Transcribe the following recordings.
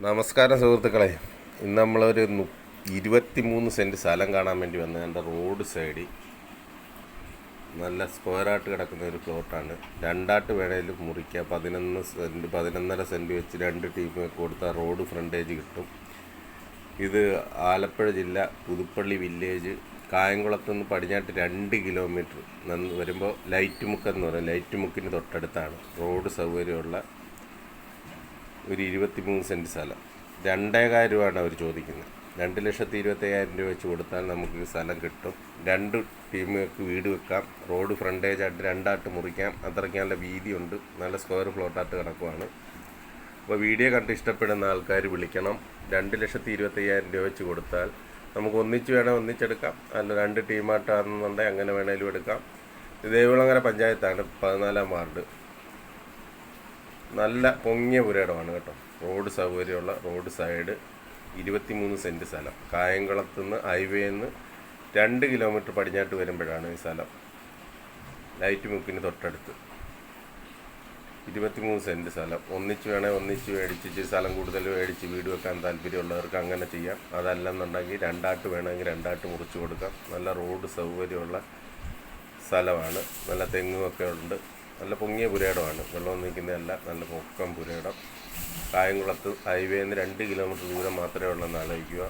നമസ്കാരം സുഹൃത്തുക്കളെ. ഇന്ന് നമ്മളൊരു 23 സെൻറ്റ് സ്ഥലം കാണാൻ വേണ്ടി വന്നത്. എൻ്റെ റോഡ് സൈഡിൽ നല്ല സ്ക്വയറായിട്ട് കിടക്കുന്ന ഒരു പ്ലോട്ടാണ്. രണ്ടായിട്ട് വേണേലും മുറിക്കുക. 11 സെൻറ്റ് 11.5 സെൻറ്റ് വെച്ച് രണ്ട് ടീം കൊടുത്താൽ റോഡ് ഫ്രണ്ടേജ് കിട്ടും. ഇത് ആലപ്പുഴ ജില്ല പുതുപ്പള്ളി വില്ലേജ് കായംകുളത്ത് നിന്ന് പടിഞ്ഞാട്ട് 2 കിലോമീറ്റർ വരുമ്പോൾ ലൈറ്റ് മുക്ക് എന്ന് പറയും. ലൈറ്റ് മുക്കിന് തൊട്ടടുത്താണ്. റോഡ് സൗകര്യമുള്ള ഒരു 23 സെൻറ്റ് സ്ഥലം. 2,000 രൂപയാണ് അവർ ചോദിക്കുന്നത്. 2,25,000 രൂപ വെച്ച് കൊടുത്താൽ നമുക്ക് സ്ഥലം കിട്ടും. രണ്ട് ടീമുകൾക്ക് വീട് വെക്കാം. റോഡ് ഫ്രണ്ടേജായിട്ട് രണ്ടായിട്ട് മുറിക്കാം. അത്രയ്ക്ക് നല്ല വീതിയുണ്ട്. നല്ല സ്ക്വയർ പ്ലോട്ടായിട്ട് കിടക്കുവാണ്. അപ്പോൾ വീഡിയോ കണ്ട് ഇഷ്ടപ്പെടുന്ന ആൾക്കാർ വിളിക്കണം. 2,25,000 രൂപ വെച്ച് കൊടുത്താൽ നമുക്ക് ഒന്നിച്ച് വേണേൽ ഒന്നിച്ചെടുക്കാം. അല്ല രണ്ട് ടീമായിട്ടാണെന്നുണ്ടെങ്കിൽ അങ്ങനെ വേണേലും എടുക്കാം. ദേവികുളങ്ങര പഞ്ചായത്താണ്, 14-ാം വാർഡ്. നല്ല പൊങ്ങിയ പുരയിടമാണ് കേട്ടോ. റോഡ് സൗകര്യമുള്ള റോഡ് സൈഡ് 23 സെൻറ്റ് സ്ഥലം. കായംകുളത്ത് നിന്ന് ഹൈവേയിൽ നിന്ന് 2 കിലോമീറ്റർ പടിഞ്ഞാട്ട് വരുമ്പോഴാണ് ഈ സ്ഥലം. ലൈറ്റ് മുക്കിന് തൊട്ടടുത്ത് 23 സെൻറ്റ് സ്ഥലം. ഒന്നിച്ച് വേണേൽ ഒന്നിച്ച് മേടിച്ച് സ്ഥലം കൂടുതൽ മേടിച്ച് വീട് വെക്കാൻ താല്പര്യമുള്ളവർക്ക് അങ്ങനെ ചെയ്യാം. അതല്ലെന്നുണ്ടെങ്കിൽ രണ്ടായിട്ട് വേണമെങ്കിൽ രണ്ടായിട്ട് മുറിച്ച് കൊടുക്കാം. നല്ല റോഡ് സൗകര്യമുള്ള സ്ഥലമാണ്. നല്ല തെങ്ങുമൊക്കെ ഉണ്ട്. നല്ല പൊങ്ങിയ പുരയിടമാണ്. വെള്ളം നിൽക്കുന്നതല്ല, നല്ല പൊക്കം പുരയിടം. കായംകുളത്ത് ഹൈവേയിൽ നിന്ന് 2 കിലോമീറ്റർ ദൂരം മാത്രമേ ഉള്ളെന്ന് ആലോചിക്കുക.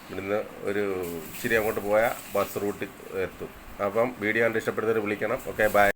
ഇവിടുന്ന് ഒരു ഇച്ചിരി അങ്ങോട്ട് പോയാൽ ബസ് റൂട്ടിൽ എത്തും. അപ്പം വീഡിയോ കണ്ട് ഇഷ്ടപ്പെടുന്നവർ വിളിക്കണം. Okay, by.